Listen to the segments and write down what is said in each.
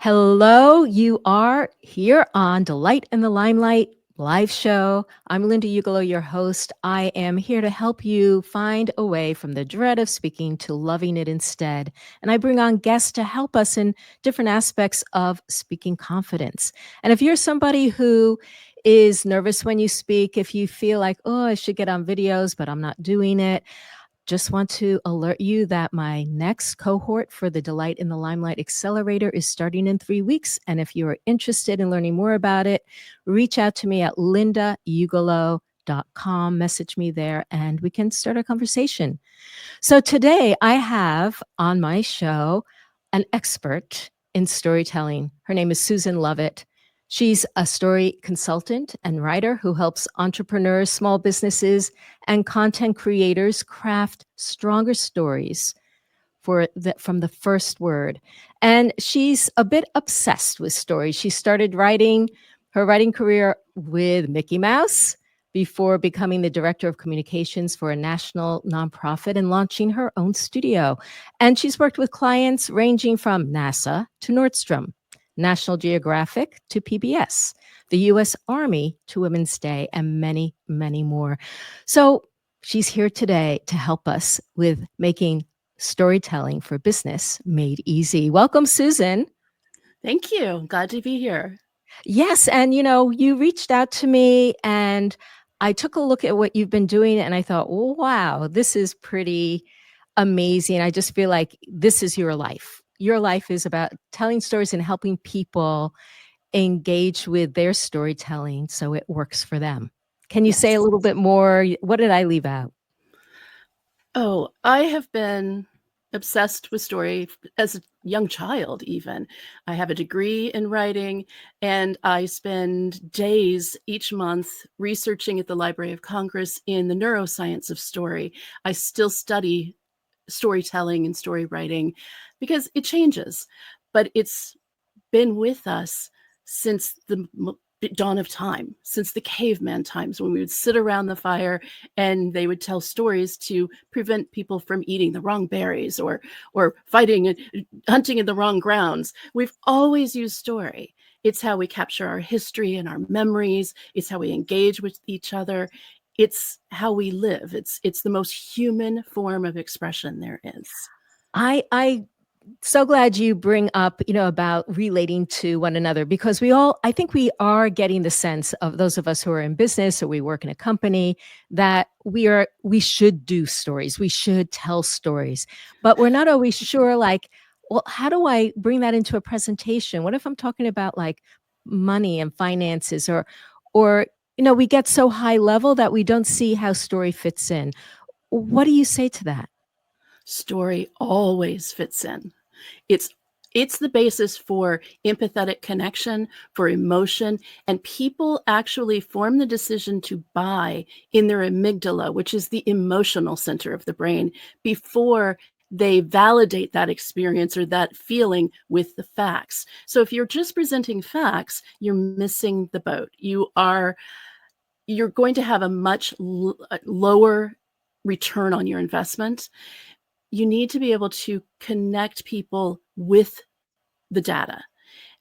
Hello, you are here on Delight in the Limelight live show. I'm Linda Ugolo, your host. I am here to help you find a way from the dread of speaking to loving it instead. And I bring on guests to help us in different aspects of speaking confidence. And if you're somebody who is nervous when you speak, if you feel like, oh, I should get on videos, but I'm not doing it, just want to alert you that my next cohort for the Delight in the Limelight Accelerator is starting in 3 weeks. And if you are interested in learning more about it, reach out to me at lindaugolo.com. Message me there and we can start a conversation. So today I have on my show an expert in storytelling. Her name is Susan Lovett. She's a story consultant and writer who helps entrepreneurs, small businesses, and content creators craft stronger stories from the first word. And she's a bit obsessed with stories. She started her writing career with Mickey Mouse before becoming the director of communications for a national nonprofit and launching her own studio. And she's worked with clients ranging from NASA to Nordstrom, National Geographic to PBS, the U.S. Army to Women's Day, and many, many more. So she's here today to help us with making storytelling for business made easy. Welcome, Susan. Thank you. Glad to be here. Yes, and you reached out to me and I took a look at what you've been doing and I thought, oh, wow, this is pretty amazing. I just feel like this is your life. Your life is about telling stories and helping people engage with their storytelling so it works for them. Can you say a Yes. little bit more? What did I leave out? Oh, I have been obsessed with story as a young child, even. I have a degree in writing, and I spend days each month researching at the Library of Congress in the neuroscience of story. I still study storytelling and story writing because it changes, but it's been with us since the dawn of time, since the caveman times when we would sit around the fire and they would tell stories to prevent people from eating the wrong berries or fighting and hunting in the wrong grounds. We've always used story. It's how we capture our history and our memories. It's how we engage with each other. It's how we live. It's the most human form of expression there is. I so glad you bring up, about relating to one another because I think we are getting the sense of those of us who are in business or we work in a company that we should do stories. We should tell stories, but we're not always sure like, well, how do I bring that into a presentation? What if I'm talking about like money and finances or, we get so high level that we don't see how story fits in. What do you say to that? Story always fits in. It's it's the basis for empathetic connection, for emotion, and people actually form the decision to buy in their amygdala, which is the emotional center of the brain, before they validate that experience or that feeling with the facts. So if you're just presenting facts, you're missing the boat. You're going to have a much lower return on your investment. You need to be able to connect people with the data.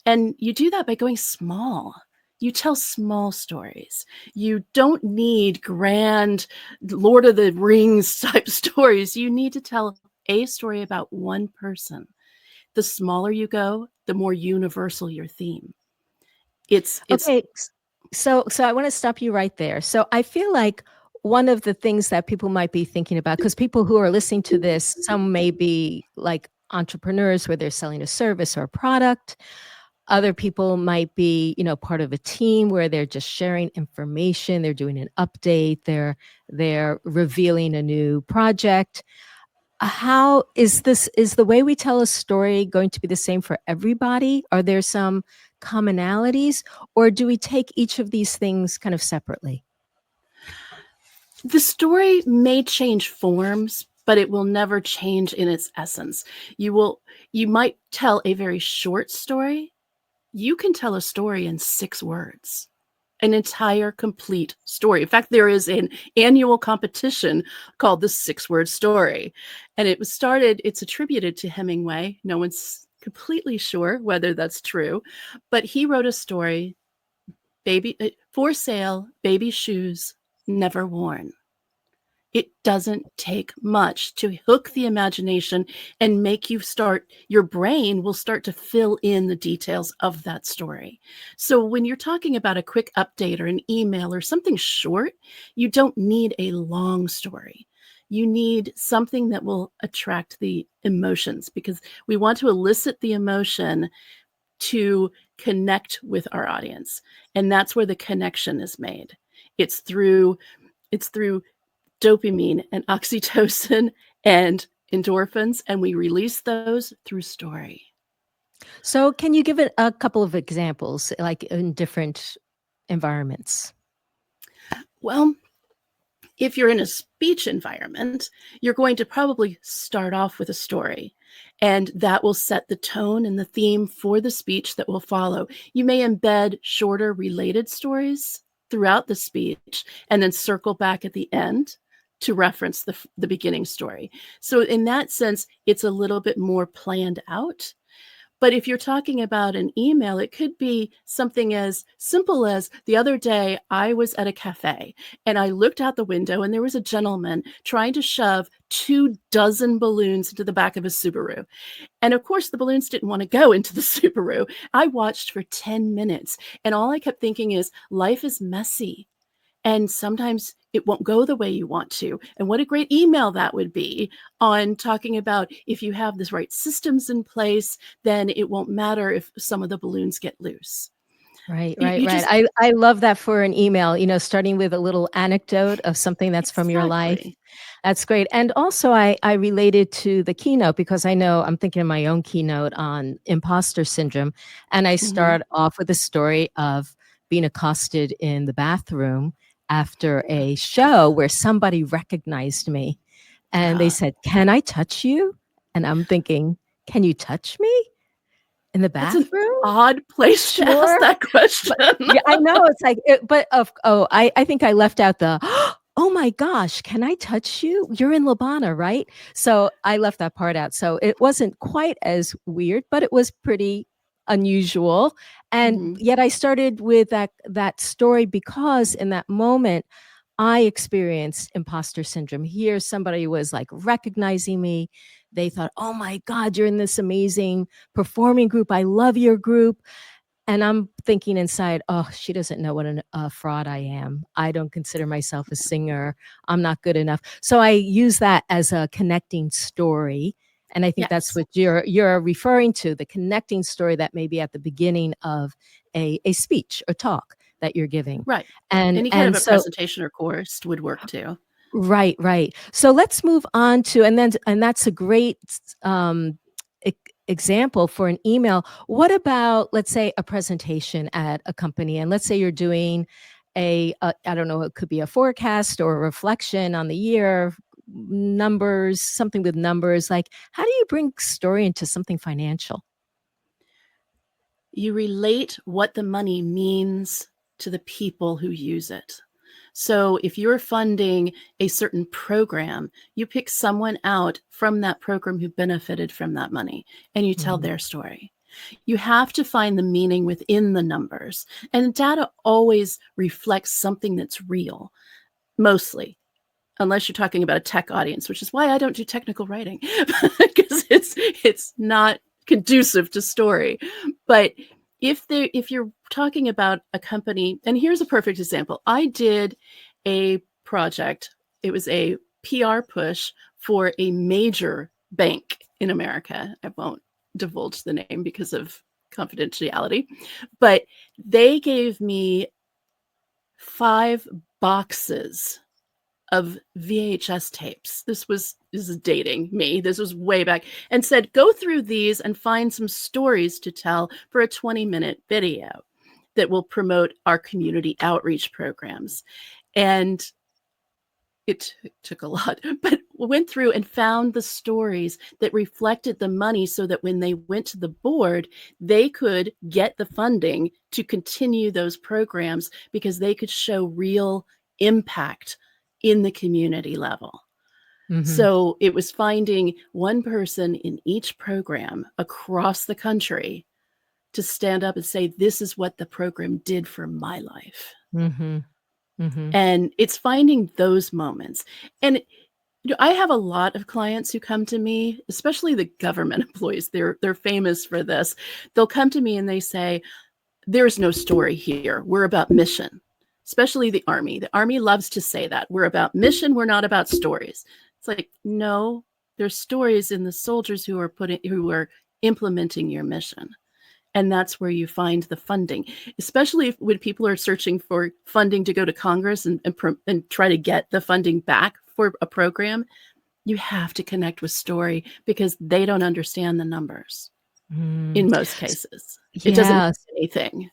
And you do that by going small. You tell small stories. You don't need grand Lord of the Rings type stories. You need to tell a story about one person. The smaller you go, the more universal your theme. It's Okay, so I want to stop you right there. So I feel like one of the things that people might be thinking about, because people who are listening to this, some may be like entrepreneurs where they're selling a service or a product. Other people might be, part of a team where they're just sharing information, they're doing an update, they're revealing a new project. How is the way we tell a story going to be the same for everybody? Are there some commonalities, or do we take each of these things kind of separately? The story may change forms, but it will never change in its essence. You might tell a very short story. You can tell a story in 6 words, an entire complete story. In fact, there is an annual competition called the 6-word story. And it's attributed to Hemingway. No one's completely sure whether that's true, but he wrote a story, baby for sale, baby shoes never worn. It doesn't take much to hook the imagination and make you your brain will start to fill in the details of that story. So when you're talking about a quick update or an email or something short, you don't need a long story. You need something that will attract the emotions, because we want to elicit the emotion to connect with our audience. And that's where the connection is made. It's through dopamine and oxytocin and endorphins, and we release those through story. So can you give it a couple of examples, like in different environments? Well, if you're in a speech environment, you're going to probably start off with a story, and that will set the tone and the theme for the speech that will follow. You may embed shorter related stories throughout the speech and then circle back at the end to reference the beginning story. So in that sense, it's a little bit more planned out. But if you're talking about an email, it could be something as simple as, the other day I was at a cafe and I looked out the window and there was a gentleman trying to shove 24 balloons into the back of a Subaru. And of course, the balloons didn't want to go into the Subaru. I watched for 10 minutes and all I kept thinking is, life is messy. And sometimes it won't go the way you want to. And what a great email that would be on talking about, if you have the right systems in place, then it won't matter if some of the balloons get loose. Right, You, right, you right. just I love that for an email, starting with a little anecdote of something that's from your life. exactly. That's great. And also I related to the keynote because I know I'm thinking of my own keynote on imposter syndrome. And I Hmm. start off with a story of being accosted in the bathroom after a show where somebody recognized me and they said, "Can I touch you?" And I'm thinking, "Can you touch me in the That's an bathroom?" odd place to ask Sure. that question. But yeah, I know it's like but I think I left out the, "Oh my gosh, can I touch you? You're in Labana, right?" So I left that part out. So it wasn't quite as weird, but it was pretty unusual. And Hmm. yet I started with that story because in that moment I experienced imposter syndrome. Here, somebody was like recognizing me. They thought, "Oh my God, you're in this amazing performing group. I love your group." And I'm thinking inside, "Oh, she doesn't know what a fraud I am. I don't consider myself a singer. I'm not good enough." So I use that as a connecting story, and I think that's Yes, what you're referring to, the connecting story that may be at the beginning of a speech or talk that you're giving. right. And Any kind of and a so presentation or course would work too. right, right. So let's move on to and that's a great e example for an email. What about, let's say, a presentation at a company, and let's say you're doing I don't know, it could be a forecast or a reflection on the year, numbers, something with numbers. Like, how do you bring story into something financial? You relate what the money means to the people who use it. So if you're funding a certain program, you pick someone out from that program who benefited from that money and you tell Mhm. their story. You have to find the meaning within the numbers. And data always reflects something that's real, mostly, unless you're talking about a tech audience, which is why I don't do technical writing, because it's not conducive to story. But if you're talking about a company, and here's a perfect example. I did a project. It was a PR push for a major bank in America. I won't divulge the name because of confidentiality, but they gave me 5 boxes of VHS tapes. This is dating me. This was way back, and said, go through these and find some stories to tell for a 20-minute video that will promote our community outreach programs. And it took a lot, but went through and found the stories that reflected the money so that when they went to the board, they could get the funding to continue those programs because they could show real impact in the community level. Mhm. So it was finding one person in each program across the country to stand up and say, this is what the program did for my life. Mhm. Mhm. And it's finding those moments. And I have a lot of clients who come to me, especially the government employees. They're famous for this. They'll come to me and they say, there's no story here. We're about mission, especially the Army. The Army loves to say that. We're about mission. We're not about stories. It's like, no, there's stories in the soldiers who are implementing your mission. And that's where you find the funding, especially when people are searching for funding to go to Congress and try to get the funding back for a program. You have to connect with story because they don't understand the numbers Mm. in most S cases. It doesn't Yeah. mean anything.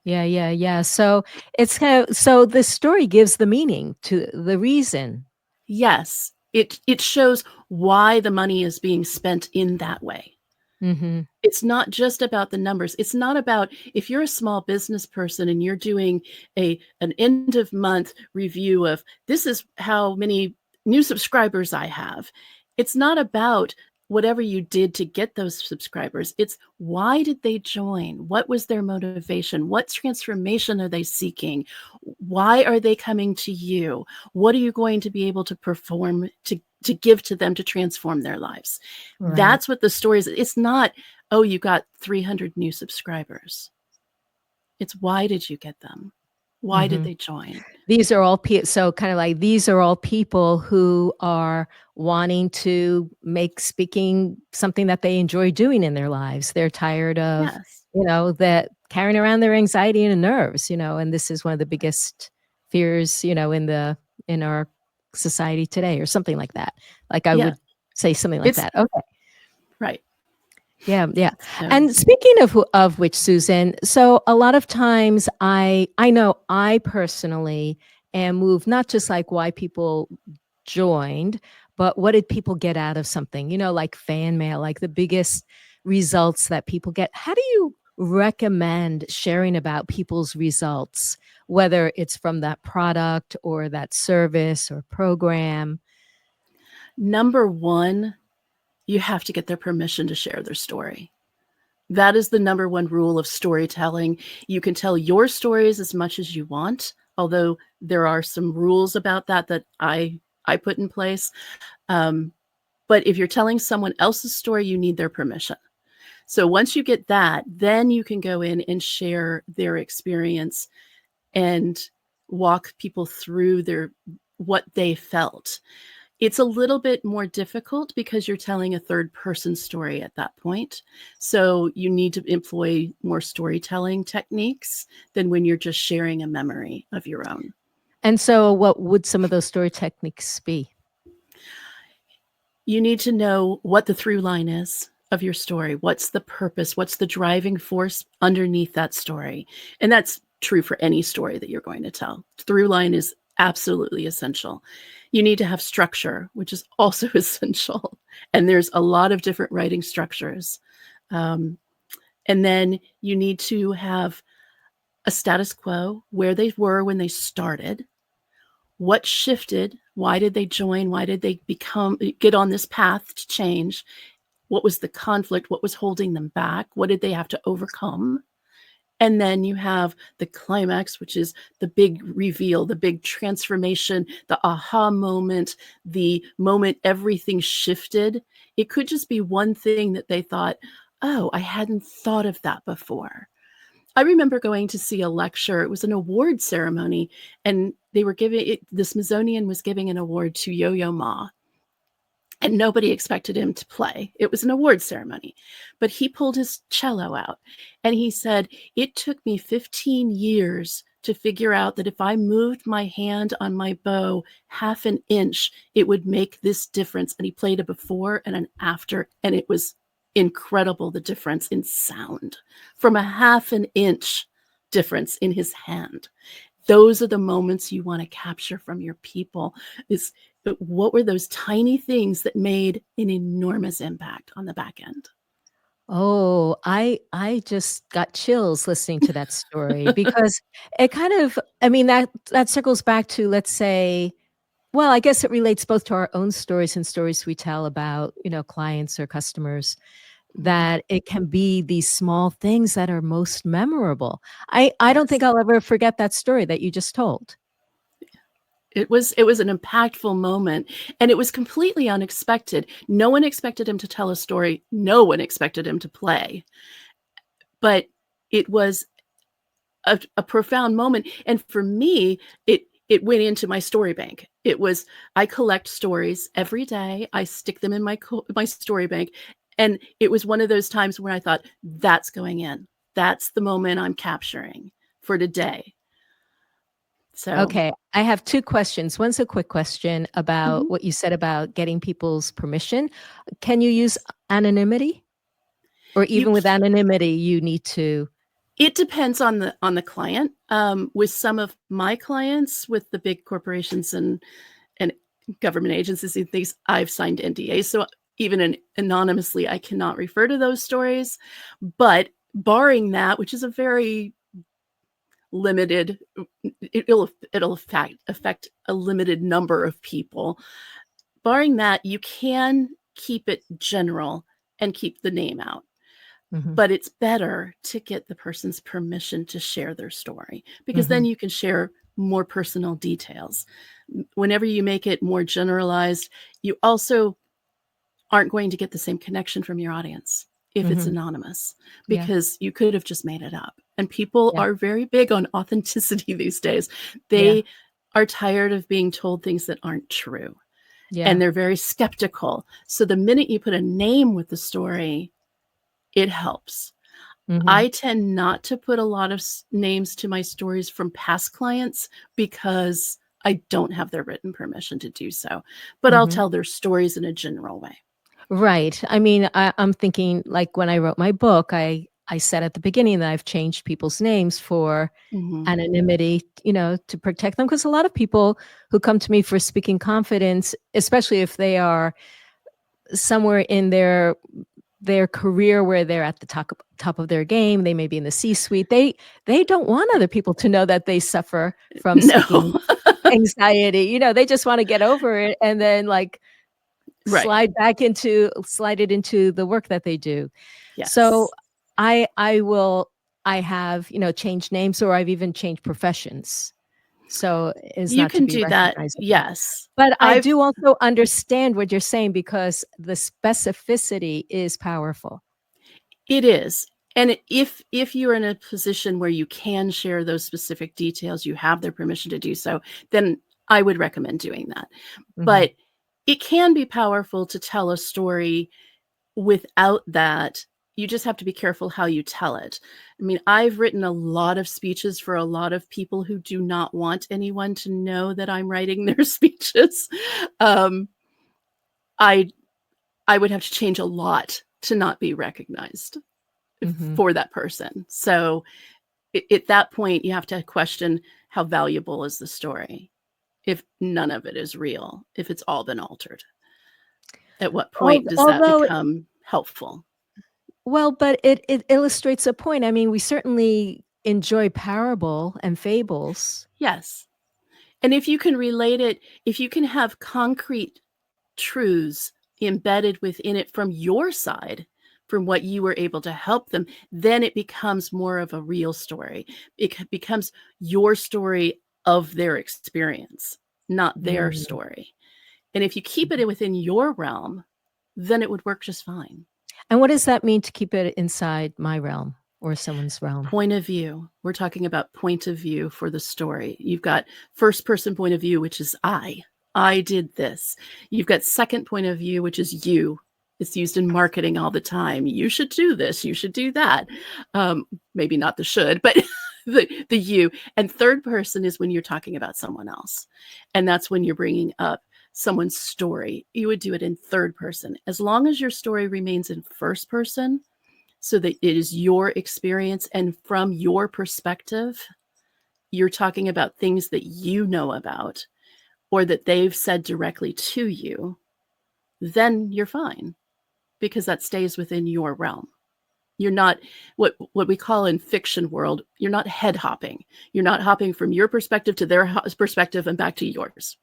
Yeah, yeah, yeah. So it's kind of so the story gives the meaning to the reason. Yes, it shows why the money is being spent in that way. Mhm. It's not just about the numbers. It's not about if you're a small business person and you're doing an end of month review of this is how many new subscribers I have. It's not about whatever you did to get those subscribers. It's why did they join? What was their motivation? What transformation are they seeking? Why are they coming to you? What are you going to be able to perform to give to them to transform their lives? Right. That's what the story is. It's not, oh, you got 300 new subscribers. It's why did you get them? Why did Mhm. they join? These are all so kind of like these are all people who are wanting to make speaking something that they enjoy doing in their lives. They're tired of, Yes. that carrying around their anxiety and nerves, and this is one of the biggest fears, in our society today or something like that. Like I Yeah. would say something like It's that. Okay. right. Yeah, yeah. So And speaking of which, Susan, so a lot of times I know I personally am moved not just like why people joined, but what did people get out of something? Like fan mail, like the biggest results that people get. How do you recommend sharing about people's results, whether it's from that product or that service or program? number one, you have to get their permission to share their story. That is the number one rule of storytelling. You can tell your stories as much as you want, although there are some rules about that I put in place. Um, but if you're telling someone else's story, you need their permission. So once you get that, then you can go in and share their experience and walk people through what they felt. It's a little bit more difficult because you're telling a third person story at that point. So you need to employ more storytelling techniques than when you're just sharing a memory of your own. And so what would some of those story techniques be? You need to know what the through line is of your story. What's the purpose? What's the driving force underneath that story? And that's true for any story that you're going to tell. Through line is absolutely essential. You need to have structure, which is also essential. And there's a lot of different writing structures. Um, and then you need to have a status quo, where they were when they started, what shifted, why did they join, why did they get on this path to change, what was the conflict, what was holding them back, what did they have to overcome. And then you have the climax, which is the big reveal, the big transformation, the aha moment, the moment everything shifted. It could just be one thing that they thought, oh, I hadn't thought of that before. I remember going to see a lecture. It was an award ceremony, and they were the Smithsonian was giving an award to Yo-Yo Ma, and nobody expected him to play. It was an award ceremony, but he pulled his cello out and he said, it took me 15 years to figure out that if I moved my hand on my bow half an inch, it would make this difference. And he played a before and an after, and it was incredible, the difference in sound from a half an inch difference in his hand. Those are the moments you want to capture from your people. Is what were those tiny things that made an enormous impact on the back end? Oh, I just got chills listening to that story because it kind of I mean, that circles back to, let's say Well, I guess it relates both to our own stories and stories we tell about, clients or customers, Mhm. that it can be these small things that are most memorable. I don't think Yes. I'll ever forget that story that you just told. It was an impactful moment, and it was completely unexpected. No one expected him to tell a story. No one expected him to play. But it was a profound moment, and for me, it went into my story bank. It was I collect stories every day. I stick them in my story bank, and it was one of those times where I thought, "That's going in. That's the moment I'm capturing for today." So Okay, I have 2 questions. One's a quick question mhm, about what you said about getting people's permission. Can you use yes. anonymity? Or You even with anonymity, you need to. It depends on the client. With some of my clients, with the big corporations and government agencies and things, I've signed NDAs, so even anonymously, I cannot refer to those stories. But barring that, which is a very limited, it'll affect a limited number of people. Barring that, you can keep it general and keep the name out. Mhm, But it's better to get the person's permission to share their story, because then mhm, you can share more personal details. Whenever you make it more generalized, you also aren't going to get the same connection from your audience if it's mhm. anonymous, Yeah, because you could have just made it up. And people yeah, are very big on authenticity these days. yeah, They are tired of being told things that aren't true, yeah. and they're very skeptical. So the minute you put a name with the story, it helps. Mhm, I tend not to put a lot of names to my stories from past clients, because I don't have their written permission to do so, but I'll mhm. tell their stories in a general way. Right. I mean, I'm thinking, like, when I wrote my book, I said at the beginning that I've changed people's names for Mhm. anonymity, to protect them, because a lot of people who come to me for speaking confidence, especially if they are somewhere in their career where they're at the top of their game, they may be in the C-suite, they don't want other people to know that they suffer from No. speaking anxiety, they just wanna get over it and then, like, Right. slide it into the work that they do. So, Yes. I will I have, changed names, or I've even changed professions, so as You not to can be do that. recognizable. Yes. But I I've do also understand what you're saying, because the specificity is powerful. It is. And if you're in a position where you can share those specific details, you have their permission to do so, then I would recommend doing that. Mhm, But it can be powerful to tell a story without that. You just have to be careful how you tell it. I mean, I've written a lot of speeches for a lot of people who do not want anyone to know that I'm writing their speeches. Um, I I would have to change a lot to not be recognized mhm. for that person. So at that point, you have to question, how valuable is the story if none of it is real, if it's all been altered? At what point does that Although become helpful? well, but it illustrates a point. I mean, we certainly enjoy parable and fables. Yes. And if you can relate it, if you can have concrete truths embedded within it from your side, from what you were able to help them, then it becomes more of a real story. It becomes your story of their experience, not their Mm, story. And if you keep mhm. it within your realm, then it would work just fine. And what does that mean, to keep it inside my realm or someone's realm? Point of view. We're talking about point of view for the story. You've got first person point of view, which is I. I did this. You've got second point of view, which is you. It's used in marketing all the time. You should do this. You should do that. Um, Maybe not the should, but the you. And third person is when you're talking about someone else, and that's when you're bringing up someone's story. You would do it in third person. As long as your story remains in first person, so that it is your experience and from your perspective, you're talking about things that you know about or that they've said directly to you, then you're fine, because that stays within your realm. You're not what we call in fiction world, you're not head hopping. You're not hopping from your perspective to their perspective and back to yours.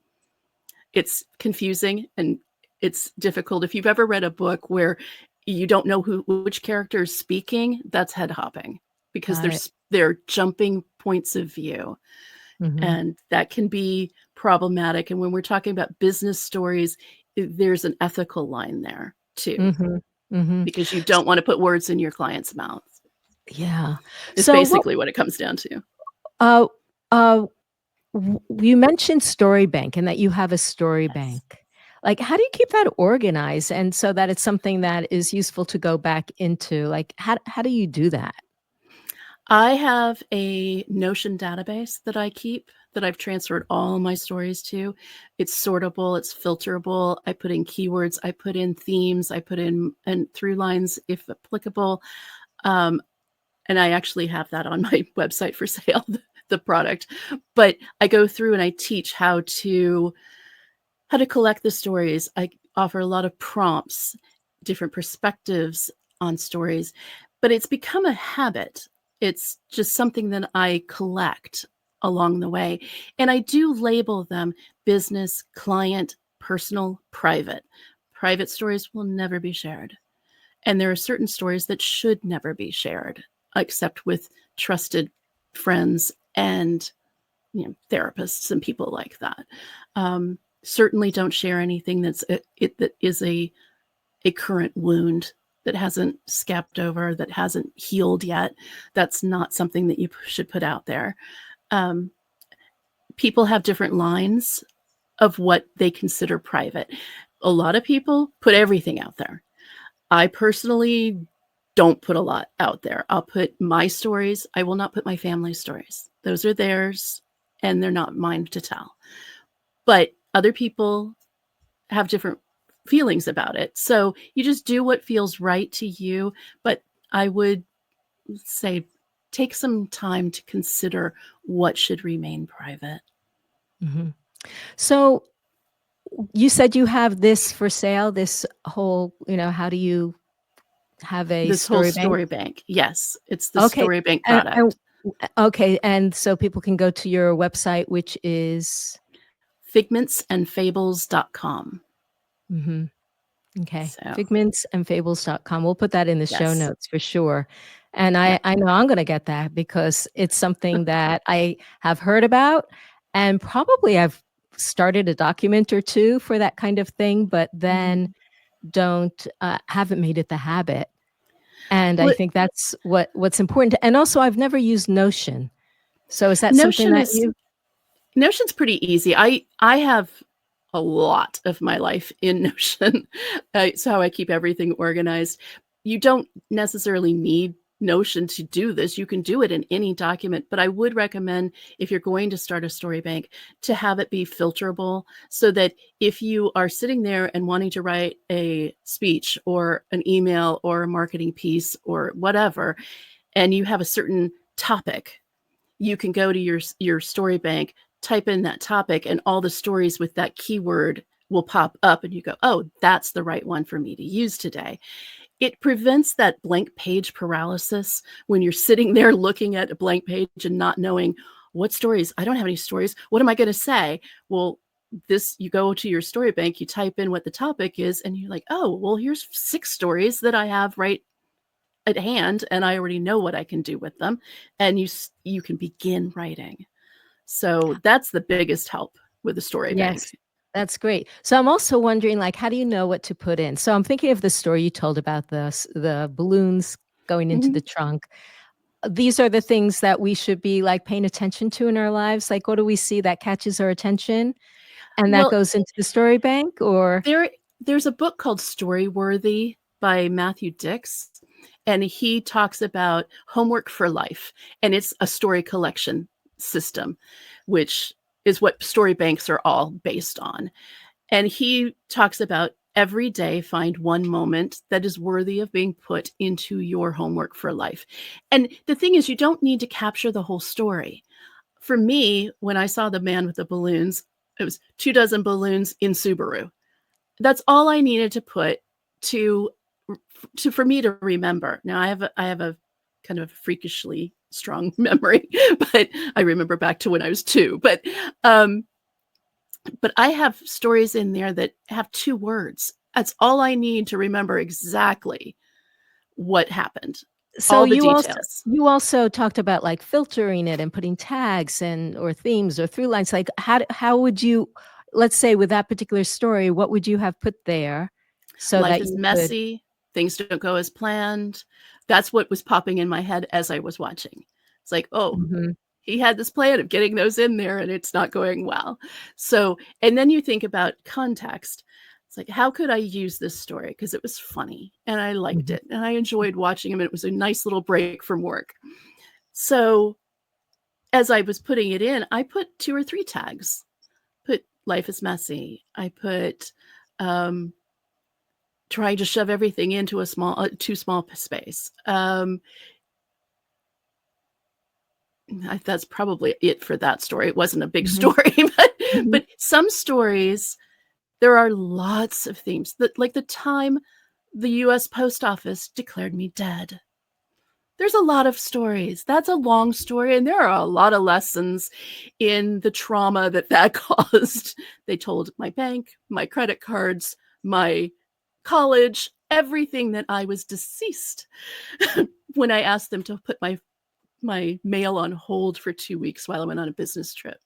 it's confusing and it's difficult. If you've ever read a book where you don't know which character is speaking, that's head hopping, because Got it. they're jumping points of view, Mhm. and that can be problematic. And when we're talking about business stories, there's an ethical line there too, Mhm. Mhm. because you don't want to put words in your client's mouth. Yeah. Is So what basically what it comes down to. uh uh you mentioned story bank and that you have a story Yes. bank. Like, how do you keep that organized and so that it's something that is useful to go back into? Like, how do you do that? I have a Notion database that I keep, that I've transferred all my stories to. It's sortable, it's filterable. I put in keywords, I put in themes, I put in and through lines if applicable. Um, and I actually have that on my website for sale, the product. But I go through and I teach how to collect the stories. I offer a lot of prompts, different perspectives on stories, but it's become a habit. It's just something that I collect along the way. And I do label them business, client, personal, private. Private stories will never be shared. And there are certain stories that should never be shared, except with trusted friends and therapists and people like that. Certainly don't share anything that is a current wound that hasn't scabbed over, that hasn't healed yet. That's not something that you should put out there. Um, People have different lines of what they consider private. A lot of people put everything out there. I personally don't put a lot out there. I'll put my stories. I will not put my family stories. Those are theirs, and they're not mine to tell. But other people have different feelings about it. So you just do what feels right to you. But I would say take some time to consider what should remain private. Mhm. So you said you have this for sale, this whole, how do you have a This whole story bank? story bank. Yes, it's the Okay. story bank And product. okay, and so people can go to your website, which is Figmentsandfables.com. mhm, okay, So, figmentsandfables.com. We'll put that in the show yes. notes for sure. And Yeah. I know I'm gonna get that because it's something that I have heard about, and probably I've started a document or 2 for that kind of thing, but then Mhm. haven't made it the habit. And I Well, think that's what's important. And also, I've never used Notion. So is that something Notion that is you Notion's pretty easy. I have a lot of my life in Notion. It's how I keep everything organized. You don't necessarily need Notion to do this. You can do it in any document, but I would recommend, if you're going to start a story bank, to have it be filterable, so that if you are sitting there and wanting to write a speech or an email or a marketing piece or whatever, and you have a certain topic, you can go to your story bank, type in that topic, and all the stories with that keyword will pop up, and you go, oh, that's the right one for me to use today. It prevents that blank page paralysis when you're sitting there looking at a blank page and not knowing what stories. I don't have any stories. What am I going to say? Well, you go to your story bank, you type in what the topic is, and you're like, oh, well, here's 6 stories that I have right at hand, and I already know what I can do with them, and you can begin writing. So that's the biggest help with the story Yes, bank. that's great. So I'm also wondering, like, how do you know what to put in? So I'm thinking of the story you told about the balloons going into the Mhm. trunk. These are the things that we should be, like, paying attention to in our lives? Like, what do we see that catches our attention and that Well, goes into the story bank or there's a book called Storyworthy by Matthew Dix, and he talks about homework for life, and it's a story collection system, which is what story banks are all based on. And he talks about every day find one moment that is worthy of being put into your homework for life. And the thing is, you don't need to capture the whole story. For me, when I saw the man with the balloons, it was 2 dozen balloons in Subaru. That's all I needed to put to for me to remember. Now I have a kind of freakishly strong memory, but I remember back to when I was 2. But um But I have stories in there that have 2 words. That's all I need to remember exactly what happened, So all the details. you also talked about, like, filtering it and putting tags and or themes or through lines, like, how would you let's say with that particular story, what would you have put there so Life that is you could messy, things don't go as planned. That's what was popping in my head as I was watching. It's like, "Oh, Mhm, he had this plan of getting those in there and it's not going well." So, and then you think about context. It's like, how could I use this story? Because it was funny and I liked mhm, it and I enjoyed watching him. It was a nice little break from work. So, as I was putting it in, I put 2 or 3 tags. Put life is messy. I put um, trying to shove everything into a too small space. That's probably it for that story. It wasn't a big mhm, story, mhm. but some stories, there are lots of themes that, like the time the US Post Office declared me dead. There's a lot of stories. That's a long story, and there are a lot of lessons in the trauma that that caused. They told my bank, my credit cards, my college, everything that I was deceased when I asked them to put my mail on hold for 2 weeks while I went on a business trip.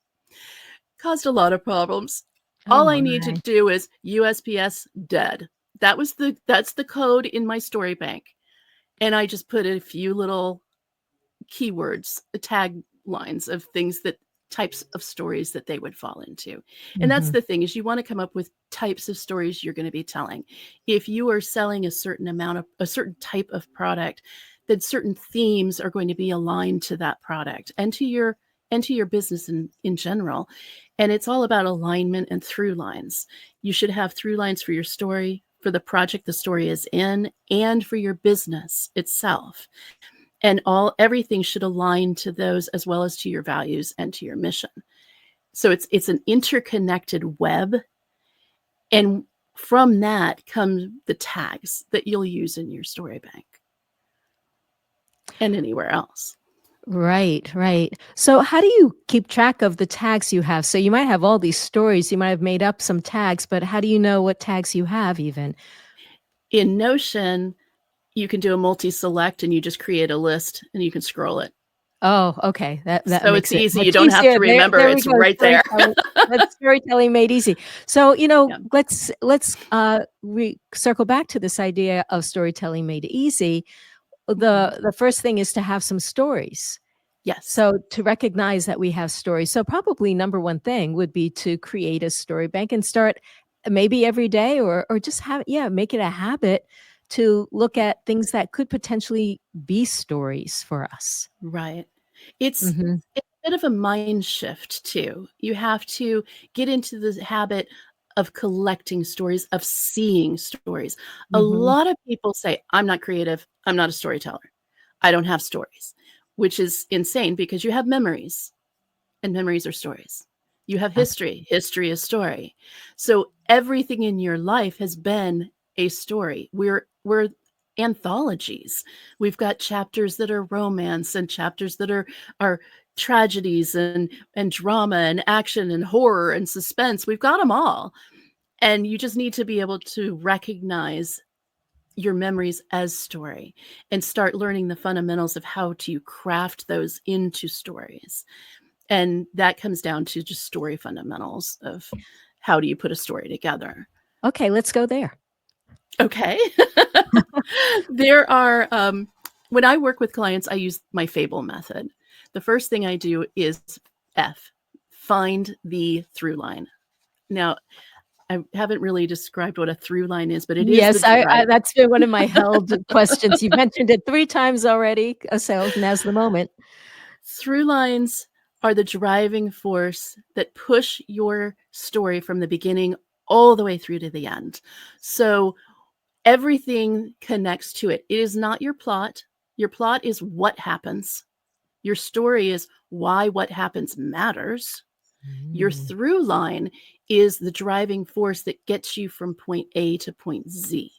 Caused a lot of problems. Oh All I need to my. do is USPS dead. That's the code in my story bank, and I just put a few little keywords, tag lines of things that types of stories that they would fall into. And that's Mhm, the thing is you want to come up with types of stories you're going to be telling. If you are selling a certain amount of a certain type of product, then certain themes are going to be aligned to that product and to your business in general. And it's all about alignment and through lines. You should have through lines for your story, for the project the story is in, and for your business itself, and everything should align to those as well as to your values and to your mission. So it's an interconnected web, and from that come the tags that you'll use in your story bank and anywhere else. right, right. So how do you keep track of the tags you have? So you might have all these stories, you might have made up some tags, but how do you know what tags you have even? In Notion, you can do a multi-select and you just create a list and you can scroll it. Oh, okay, that So it's makes it easy. much You don't have easier. to remember. There we It's go, right there. storytelling. That's storytelling made easy. So, Yeah. we circle back to this idea of storytelling made easy. Mhm. The first thing is to have some stories. Yes. So, to recognize that we have stories. So, probably number one thing would be to create a story bank and start maybe every day or just have yeah, make it a habit to look at things that could potentially be stories for us. Right. It's Mhm, it's a bit of a mind shift too. You have to get into the habit of collecting stories, of seeing stories. A mhm. lot of people say, "I'm not creative. I'm not a storyteller. I don't have stories," which is insane because you have memories and memories are stories. You have history. History is story. So everything in your life has been a story. We're anthologies. We've got chapters that are romance and chapters that are tragedies and drama and action and horror and suspense. We've got them all. And you just need to be able to recognize your memories as story and start learning the fundamentals of how to craft those into stories. And that comes down to just story fundamentals of how do you put a story together. Okay, let's go there. Okay. There are, when I work with clients, I use my fable method. The first thing I do is F, find the through line. Now, I haven't really described what a through line is, but it is the Yes, I drive. that's been one of my held questions. You've mentioned it 3 times already, so now's the moment. Through lines are the driving force that push your story from the beginning all the way through to the end. So everything connects to it. It is not your plot. Your plot is what happens. Your story is why what happens matters. Your Mm, through line is the driving force that gets you from point A to point Z.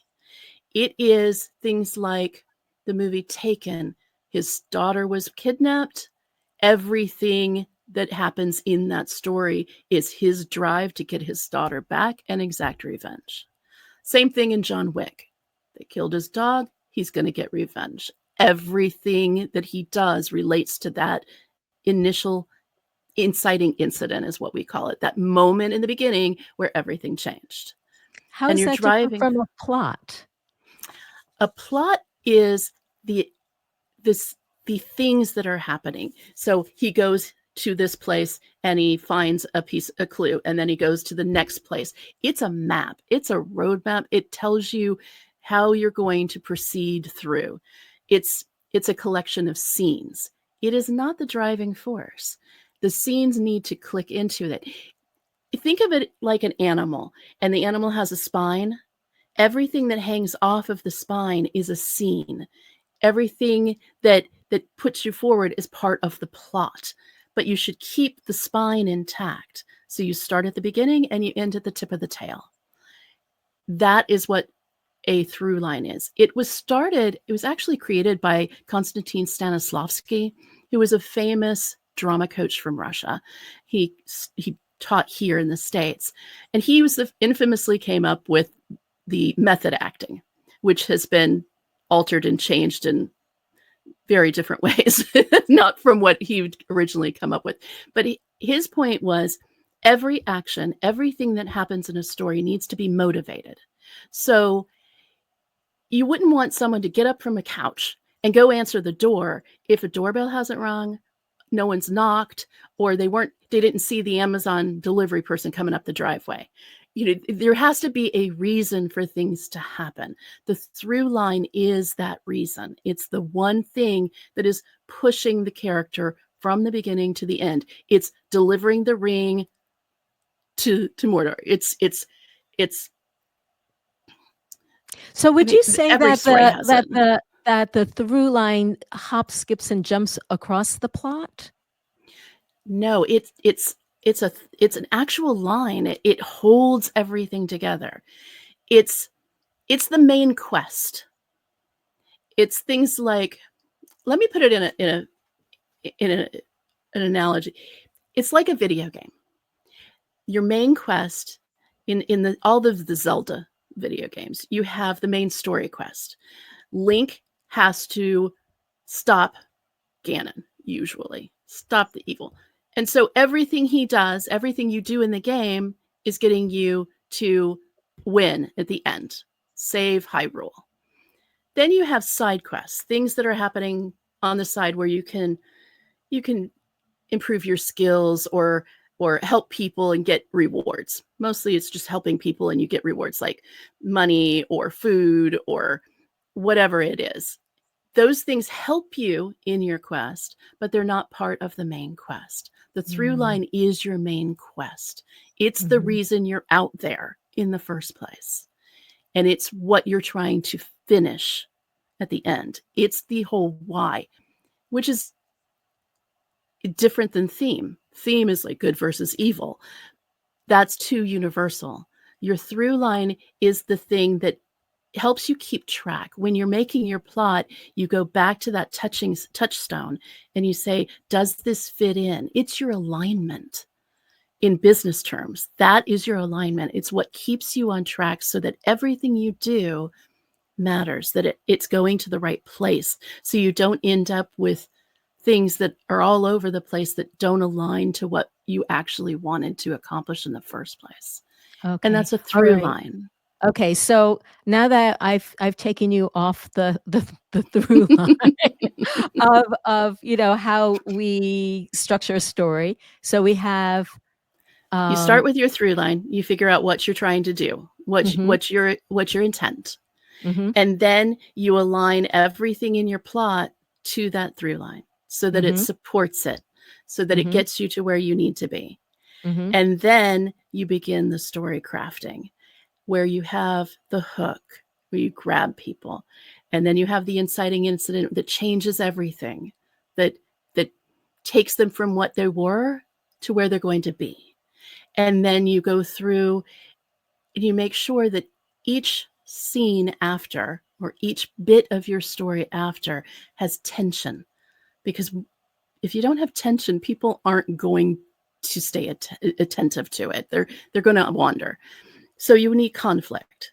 It is things like the movie Taken. His daughter was kidnapped. Everything that happens in that story is his drive to get his daughter back and exact revenge. Same thing in John Wick. They killed his dog. He's going to get revenge. Everything that he does relates to that initial inciting incident, is what we call it. That moment in the beginning where everything changed. How And is you're that different driving. from a plot? A plot is the things that are happening. So he goes to this place and he finds a clue, and then he goes to the next place. It's a map. It's a roadmap. It tells you how you're going to proceed through. It's a collection of scenes. It is not the driving force. The scenes need to click into it. Think of it like an animal, and the animal has a spine. Everything that hangs off of the spine is a scene. Everything that puts you forward is part of the plot, but you should keep the spine intact. So you start at the beginning and you end at the tip of the tail. That is what a through line is. It was actually created by Konstantin Stanislavski, who was a famous drama coach from Russia. He taught here in the States, and he infamously came up with the method acting, which has been altered and changed in very different ways, not from what he originally come up with. But his point was, every action, everything that happens in a story needs to be motivated. So you wouldn't want someone to get up from a couch and go answer the door if a doorbell hasn't rung, no one's knocked, or they didn't see the Amazon delivery person coming up the driveway. There has to be a reason for things to happen. The through line is that reason. It's the one thing that is pushing the character from the beginning to the end. It's delivering the ring to Mordor. It's So would you say every story has it. that the through line hops, skips, and jumps across the plot? No, it's an actual line. It holds everything together. It's the main quest. It's things like, let me put it in an analogy. It's like a video game. Your main quest in all of the Zelda video games, you have the main story quest. Link has to stop Ganon, usually stop the evil. And so everything he does, everything you do in the game is getting you to win at the end, save Hyrule. Then you have side quests, things that are happening on the side where you can improve your skills or help people and get rewards. Mostly it's just helping people and you get rewards like money or food or whatever it is. Those things help you in your quest, but they're not part of the main quest. The through line is your main quest. It's the reason you're out there in the first place. And it's what you're trying to finish at the end. It's the whole why, which is different than theme. Theme is like good versus evil. That's too universal. Your through line is the thing that helps you keep track. When you're making your plot, you go back to that touchstone and you say, does this fit in? It's your alignment. In business terms, that is your alignment. It's what keeps you on track so that everything you do matters, that it's going to the right place. So you don't end up with things that are all over the place that don't align to what you actually wanted to accomplish in the first place. Okay. And that's a through line. Okay, so now that I've taken you off the through line of how we structure a story. So we have you start with your through line. You figure out what you're trying to do, what's your intent, and then you align everything in your plot to that through line so that it supports it, so that it gets you to where you need to be, and then you begin the story crafting, where you have the hook, where you grab people, and then you have the inciting incident that changes everything, that takes them from what they were to where they're going to be. And then you go through and you make sure that each scene after, or each bit of your story after, has tension, because if you don't have tension, people aren't going to stay attentive to it. They're going to wander. So you need conflict.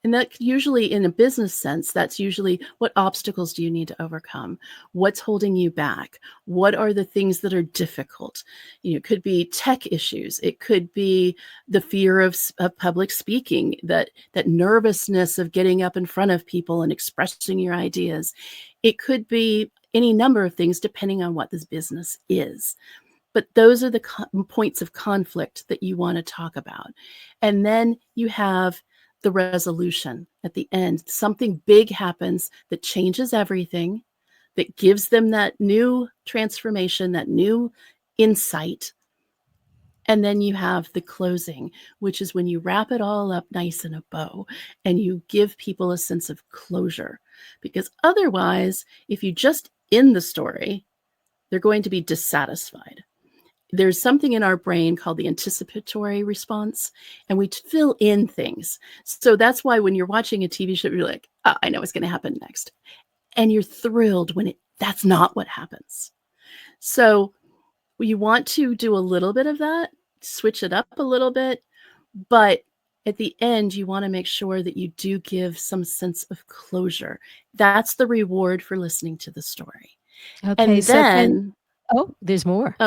And that usually, in a business sense, that's usually what obstacles do you need to overcome? What's holding you back? What are the things that are difficult? It could be tech issues. It could be the fear of public speaking, that nervousness of getting up in front of people and expressing your ideas. It could be any number of things depending on what this business is. But those are the points of conflict that you want to talk about. And then you have the resolution at the end. Something big happens that changes everything, that gives them that new transformation, that new insight. And then you have the closing, which is when you wrap it all up nice in a bow and you give people a sense of closure. Because otherwise, if you just end the story, they're going to be dissatisfied. There's something in our brain called the anticipatory response, and we fill in things. So that's why when you're watching a TV show, you're like, oh, I know what's going to happen next. And you're thrilled when that's not what happens. So you want to do a little bit of that, switch it up a little bit, but at the end, you want to make sure that you do give some sense of closure. That's the reward for listening to the story. Okay, And so then, there's more.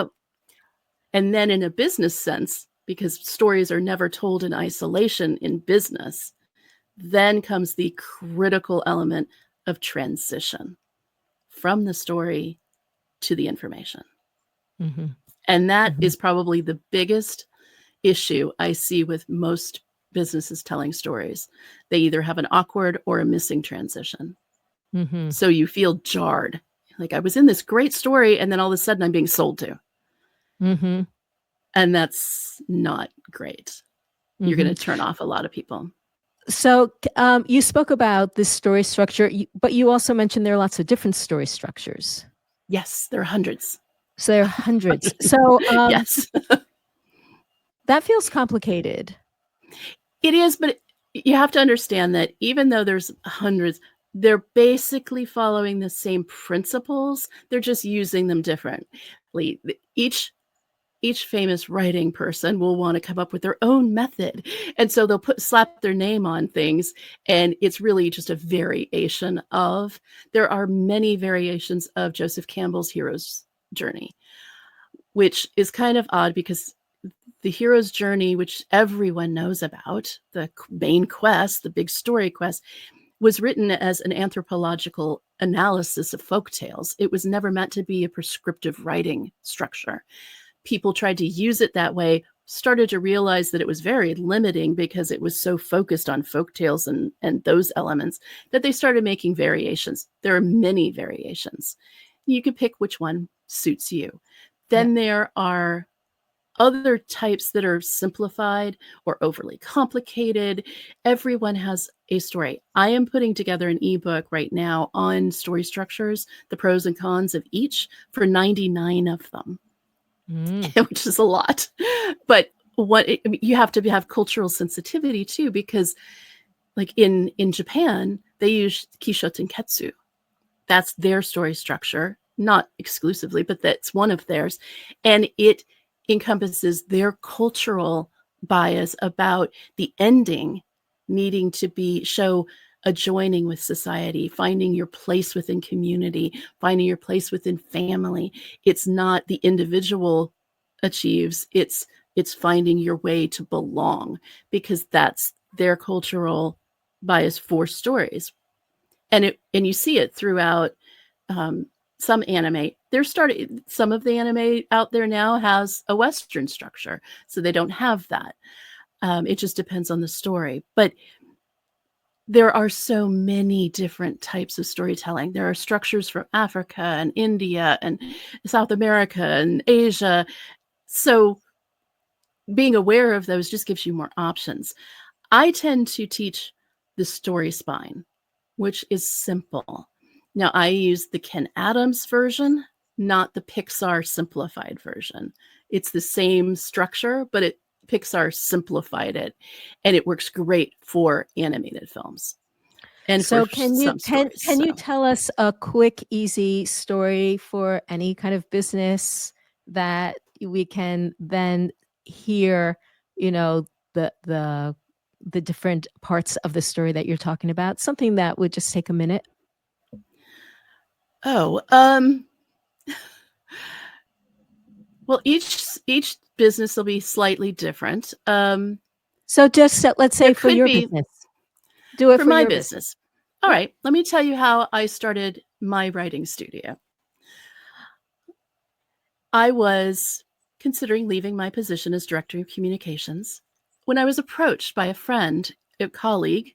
And then in a business sense, because stories are never told in isolation in business, then comes the critical element of transition from the story to the information. Mm-hmm. And that is probably the biggest issue I see with most businesses telling stories. They either have an awkward or a missing transition. Mm-hmm. So you feel jarred. Like, I was in this great story, and then all of a sudden I'm being sold to. Mm-hmm. And that's not great. You're going to turn off a lot of people. So you spoke about this story structure, but you also mentioned there are lots of different story structures. Yes, there are hundreds. So there are hundreds. So yes, that feels complicated. it is, but you have to understand that even though there's hundreds, they're basically following the same principles. They're just using them differently. Each famous writing person will want to come up with their own method. And so they'll slap their name on things. And it's really just a variation of, there are many variations of Joseph Campbell's hero's journey, which is kind of odd because the hero's journey, which everyone knows about, the main quest, the big story quest, was written as an anthropological analysis of folktales. It was never meant to be a prescriptive writing structure. People tried to use it that way, started to realize that it was very limiting because it was so focused on folktales and those elements that they started making variations. There are many variations. You can pick which one suits you. Then there are other types that are simplified or overly complicated. Everyone has a story. I am putting together an ebook right now on story structures, the pros and cons of each, for 99 of them. Which is a lot. But you have to have cultural sensitivity too, because like in Japan, they use kishotenketsu. That's their story structure, not exclusively, but that's one of theirs. And it encompasses their cultural bias about the ending needing to show a joining with society, finding your place within community, finding your place within family. It's not the individual achieves, it's finding your way to belong, because that's their cultural bias for stories. And you see it throughout some anime. Some of the anime out there now has a Western structure, so they don't have that. It just depends on the story. But there are so many different types of storytelling. There are structures from Africa and India and South America and Asia. So being aware of those just gives you more options. I tend to teach the story spine, which is simple. Now, I use the Ken Adams version, not the Pixar simplified version. It's the same structure, but Pixar simplified it, and it works great for animated films. and for So some stories. can you So, tell us a quick, easy story for any kind of business that we can then hear, you know, the different parts of the story that you're talking about? Something that would just take a minute. oh, well, each business will be slightly different. So just let's There say for could your be business, do it for for my your business. business. All Yeah. right, let me tell you how I started my writing studio. I was considering leaving my position as director of communications when I was approached by a friend, a colleague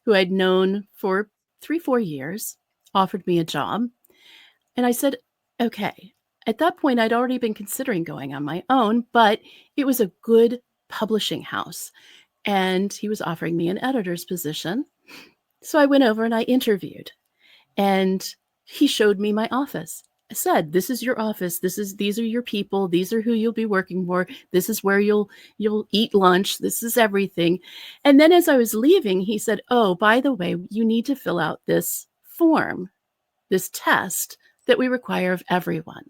who I'd known for 3, 4 years, offered me a job. And I said, okay. At that point, I'd already been considering going on my own, but it was a good publishing house. And he was offering me an editor's position. So I went over and I interviewed. And he showed me my office. I said, "This is your office. These are your people. These are who you'll be working for. This is where you'll eat lunch. This is everything." And then as I was leaving, he said, "Oh, by the way, you need to fill out this form, this test that we require of everyone."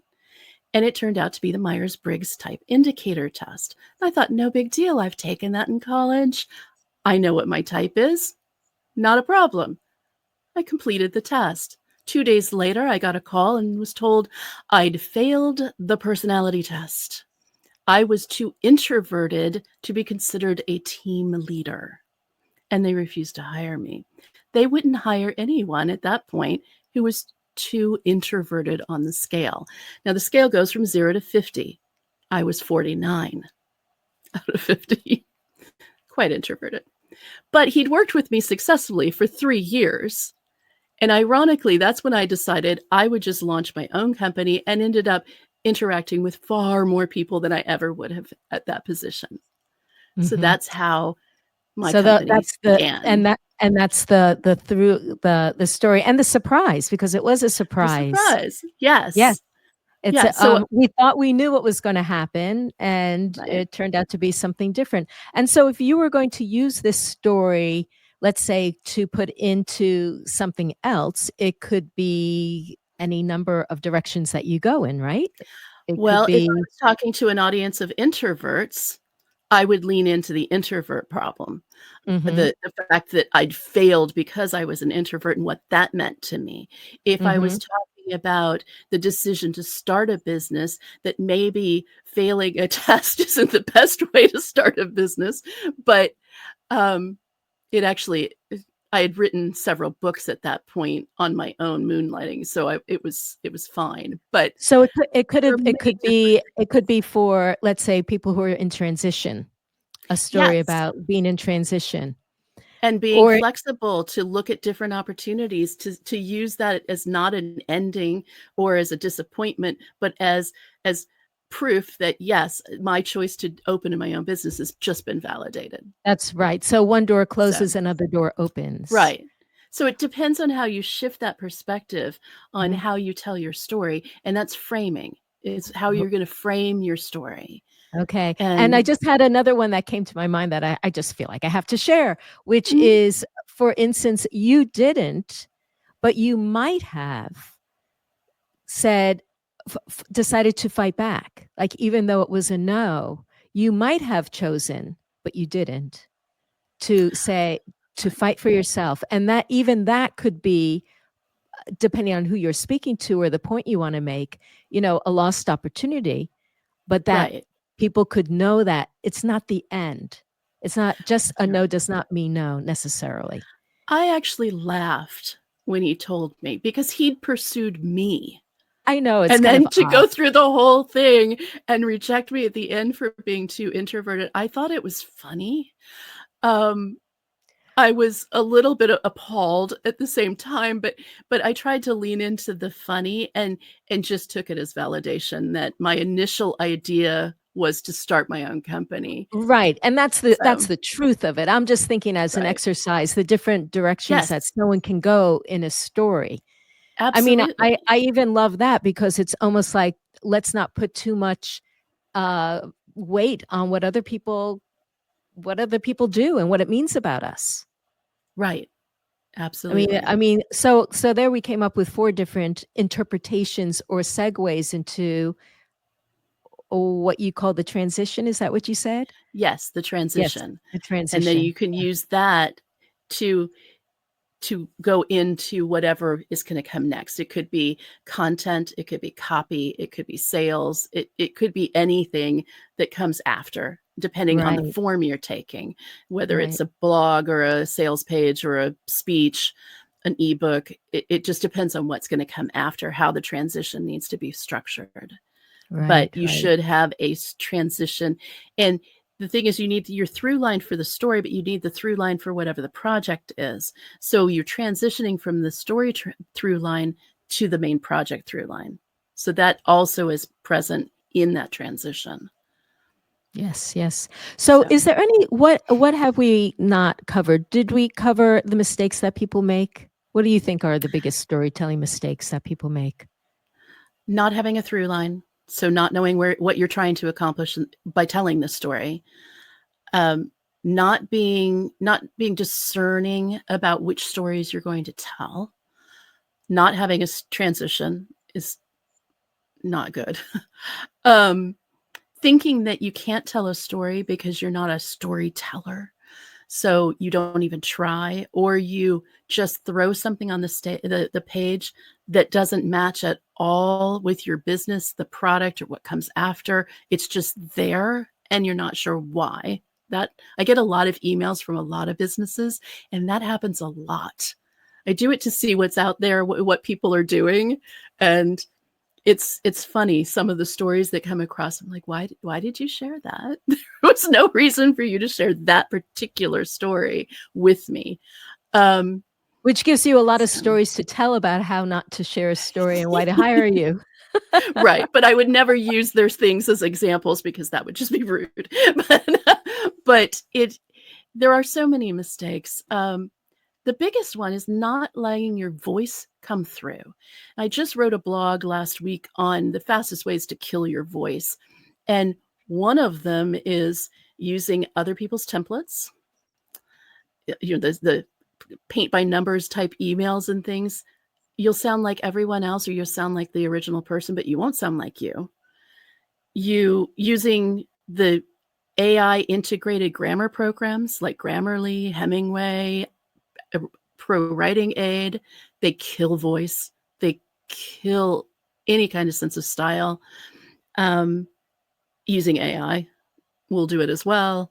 And it turned out to be the Myers-Briggs type indicator test. I thought, no big deal. I've taken that in college. I know what my type is. Not a problem. I completed the test. 2 days later, I got a call and was told I'd failed the personality test. I was too introverted to be considered a team leader, and they refused to hire me. They wouldn't hire anyone at that point who was too introverted on the scale. Now, the scale goes from 0 to 50. I was 49 out of 50, quite introverted. But he'd worked with me successfully for 3 years. And ironically, that's when I decided I would just launch my own company and ended up interacting with far more people than I ever would have at that position. So Hmm. that's how my So companies that's began. that's the through the story and the surprise, because it was a The surprise. surprise. Yes. Yes. It's Yeah. So, we thought we knew what was gonna happen, and right. it turned out to be something different. And so if you were going to use this story, let's say, to put into something else, it could be any number of directions that you go in, right? It could Well, if I be was talking to an audience of introverts, I would lean into the introvert problem. mhm, The fact that I'd failed because I was an introvert and what that meant to me. If I was mhm. talking about the decision to start a business, that maybe failing a test isn't the best way to start a business, but, um, it actually I had written several books at that point on my own moonlighting, so it was fine, but So there are many different it could be for, let's say, people who are in transition, a story Yes. about being in transition, And being or flexible to look at different opportunities, to use that as not an ending or as a disappointment, but as proof that, yes, my choice to open in my own business has just been validated. that's right. So one door So closes, another door opens. right. So it depends on how you shift that perspective on Mhm. how you tell your story, and that's framing. It's how you're gonna frame your story. Okay. And I And just had another one that came to my mind that I just feel like I have to share, which Mhm. is, for instance, you didn't, but you might have said, decided to fight back. Like, even though it was a no, you might have chosen, but you didn't, to say, to Right. fight for yourself. And that, even that could be, depending on who you're speaking to or the point you want to make, a lost opportunity, but that Right. people could know that it's not the end. It's not just That's a right. no does not mean no necessarily. I actually laughed when he told me because he'd pursued me. I know it's And kind of then to odd. go through the whole thing and reject me at the end for being too introverted, I thought it was funny. Um, I was a little bit appalled at the same time, but I tried to lean into the funny and just took it as validation that my initial idea was to start my own company. Right, and that's So, the truth of it. I'm just thinking as an right. exercise, the different directions that Yes, someone can go in a story. I mean, absolutely. I even love that, because it's almost like, let's not put too much, uh, weight on what other people do and what it means about us. Right. Absolutely. So there we came up with 4 different interpretations or segues into what you call the transition. Is that what you said? Yes, the Yes, transition. the And then transition. you can use that to go into whatever is going to come next. It could be content, it could be copy, it could be sales, it could be anything that comes after, depending on the Right, form you're taking, whether right, it's a blog or a sales page or a speech, an ebook. It just depends on what's going to come after, how the transition needs to be structured. But right, you right. should have a transition. And the thing is, you need your through line for the story, but you need the through line for whatever the project is. So you're transitioning from the story through line to the main project through line. So that also is present in that transition. Yes, yes. So So is there any what have we not covered? Did we cover the mistakes that people make? What do you think are the biggest storytelling mistakes that people make? not having a through line, so not knowing what you're trying to accomplish by telling the story. Um, not being discerning about which stories you're going to tell. Not having a transition is not good. um, thinking that you can't tell a story because you're not a storyteller, so you don't even try, or you just throw something on the page that doesn't match at all with your business, the product, or what comes after. It's just there, and you're not sure why. That I get a lot of emails from a lot of businesses, and that happens a lot. I do it to see what's out there, what people are doing, and it's funny, some of the stories that come across. I'm like, why did you share that? There was no reason for you to share that particular story with me. Um, Which gives you a lot of so stories to tell about how not to share a story and why to hire you. right, but I would never use their things as examples because that would just be rude. But there are so many mistakes. The biggest one is not letting your voice come through. I just wrote a blog last week on the fastest ways to kill your voice. And one of them is using other people's templates, the paint by numbers type emails and things. You'll sound like everyone else, or you'll sound like the original person, but you won't sound like you. You using the AI integrated grammar programs like Grammarly, Hemingway, a pro writing aid. They kill voice. They kill any kind of sense of style. Um, using AI will do it as well.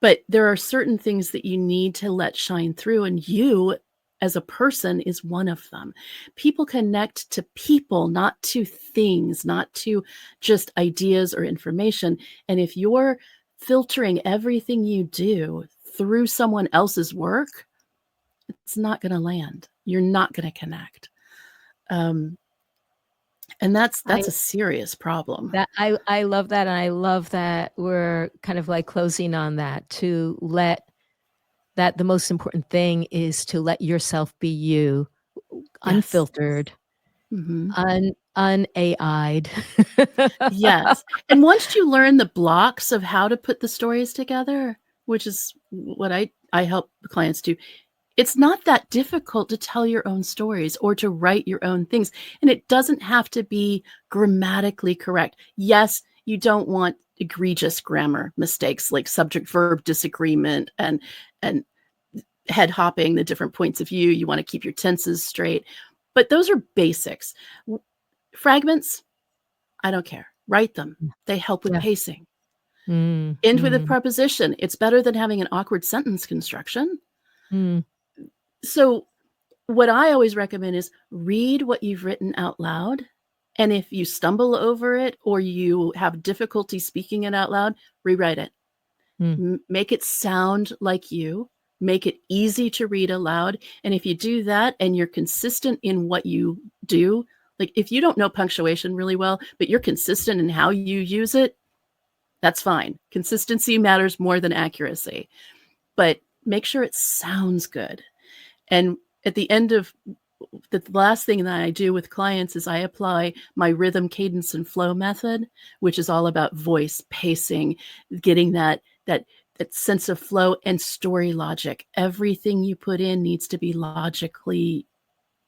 But there are certain things that you need to let shine through, and you as a person is one of them. People connect to people, not to things, not to just ideas or information. And if you're filtering everything you do through someone else's work, it's not going to land. You're not going to connect. Um, and I that's a serious problem. I love that, and I love that we're kind of like closing on that, to let that the most important thing is to let yourself be you, Yes. unfiltered, Hmm. un-AI'd. Yes. And once you learn the blocks of how to put the stories together, which is what I help clients do, it's not that difficult to tell your own stories or to write your own things. And it doesn't have to be grammatically correct. Yes, you don't want egregious grammar mistakes like subject verb disagreement and head hopping, the different points of view. You want to keep your tenses straight. But those are basics. Fragments, I don't care. Write them. They help with Yeah. pacing. Mm, End with a mm, preposition. It's better than having an awkward sentence construction. mm, So what I always recommend is read what you've written out loud. And if you stumble over it or you have difficulty speaking it out loud, rewrite it. mm. Make it sound like you. Make it easy to read aloud. And if you do that and you're consistent in what you do, like if you don't know punctuation really well, but you're consistent in how you use it, that's fine. Consistency matters more than accuracy. But make sure it sounds good. And at the end of the last thing that I do with clients is I apply my rhythm, cadence, and flow method, which is all about voice, pacing, getting that that sense of flow and story logic. Everything you put in needs to be logically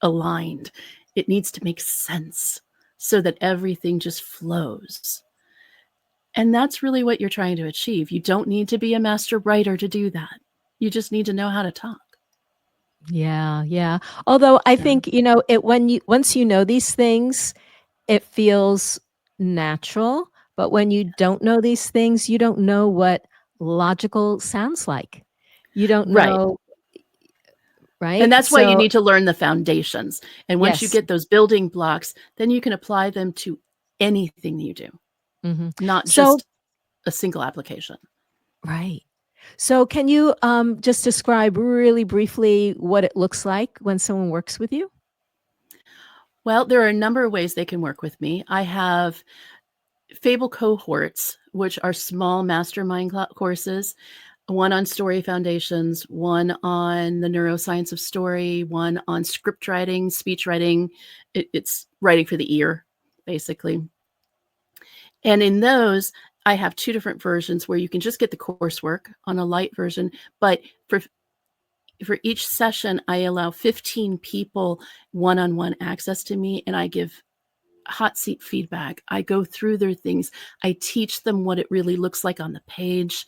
aligned. It needs to make sense so that everything just flows. And that's really what you're trying to achieve. You don't need to be a master writer to do that. You just need to know how to talk. Yeah, yeah. Although I think, once you know these things, it feels natural. But when you don't know these things, you don't know what logical sounds like. You don't Right. know, right? And that's why you So, need to learn the foundations. And once you yes. get those building blocks, then you can apply them to anything you do, Mhm. not So, just a single application. right. So can you just describe really briefly what it looks like when someone works with you? Well, there are a number of ways they can work with me. I have Fable cohorts, which are small mastermind courses, one on story foundations, one on the neuroscience of story, one on script writing, speech writing. It's writing for the ear, basically. And in those, I have two different versions where you can just get the coursework on a light version, but for each session, I allow 15 people one-on-one access to me, and I give hot seat feedback. I go through their things. I teach them what it really looks like on the page,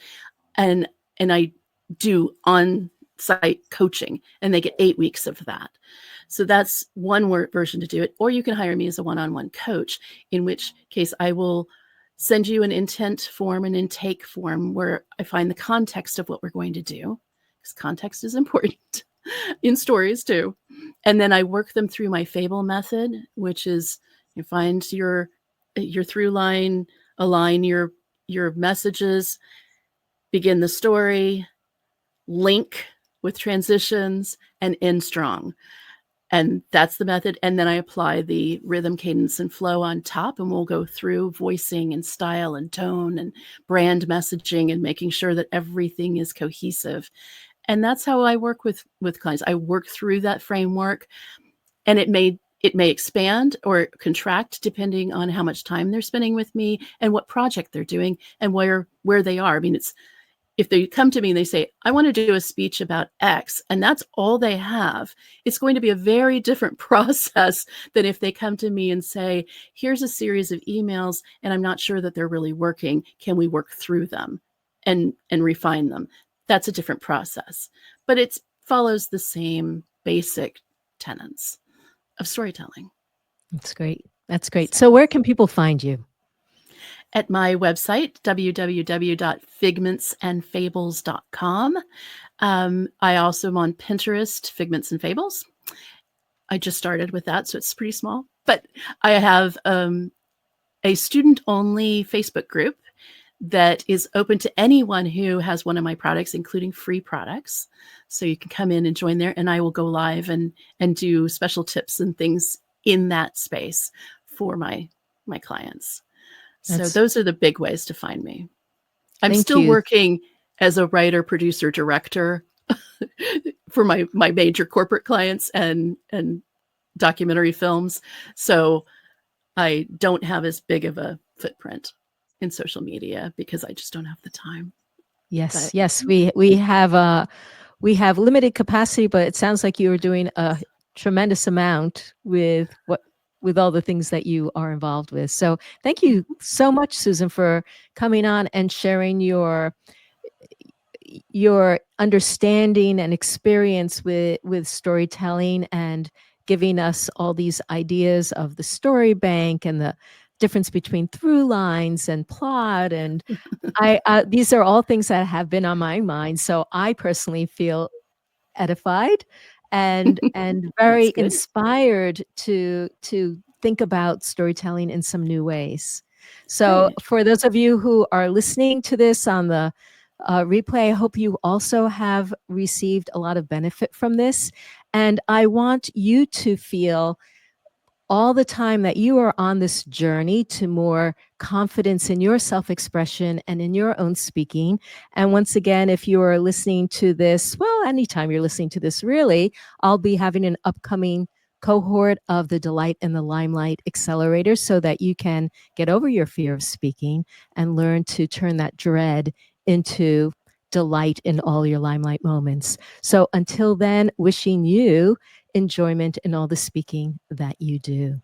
and I do on-site coaching, and they get 8 weeks of that. So that's one version to do it. Or you can hire me as a one-on-one coach, in which case I will send you an intent form, an intake form, where I find the context of what we're going to do, because context is important in stories too. And then I work them through my Fable method, which is you find your through line, align your messages, begin the story, link with transitions, and end strong. And that's the method. And then I apply the rhythm, cadence, and flow on top, and we'll go through voicing and style and tone and brand messaging and making sure that everything is cohesive. And that's how I work with clients. I work through that framework, and it may expand or contract depending on how much time they're spending with me and what project they're doing and where they are. I mean, it's if they come to me and they say, I want to do a speech about X, and that's all they have, it's going to be a very different process than if they come to me and say, here's a series of emails, and I'm not sure that they're really working. Can we work through them and refine them? That's a different process, but it follows the same basic tenets of storytelling. That's great. That's great. So where can people find you? At my website, www.figmentsandfables.com. I also am on Pinterest, Figments and Fables. I just started with that, so it's pretty small. But I have a student-only Facebook group that is open to anyone who has one of my products, including free products. So you can come in and join there, and I will go live and do special tips and things in that space for my clients. So those are the big ways to find me. I'm still working as a writer, producer, director for my major corporate clients and documentary films. So I don't have as big of a footprint in social media because I just don't have the time. Yes, But yes, we have limited capacity, but it sounds like you are doing a tremendous amount with all the things that you are involved with. So thank you so much, Susan, for coming on and sharing your understanding and experience with storytelling and giving us all these ideas of the story bank and the difference between through lines and plot. And these are all things that have been on my mind. So I personally feel edified and very inspired to think about storytelling in some new ways. So great. for those of you who are listening to this on the replay, I hope you also have received a lot of benefit from this. And I want you to feel all the time that you are on this journey to more confidence in your self-expression and in your own speaking. And once again, if you are listening to this, well, anytime you're listening to this, really, I'll be having an upcoming cohort of the Delight in the Limelight Accelerator so that you can get over your fear of speaking and learn to turn that dread into delight in all your Limelight moments. So until then, wishing you enjoyment in all the speaking that you do.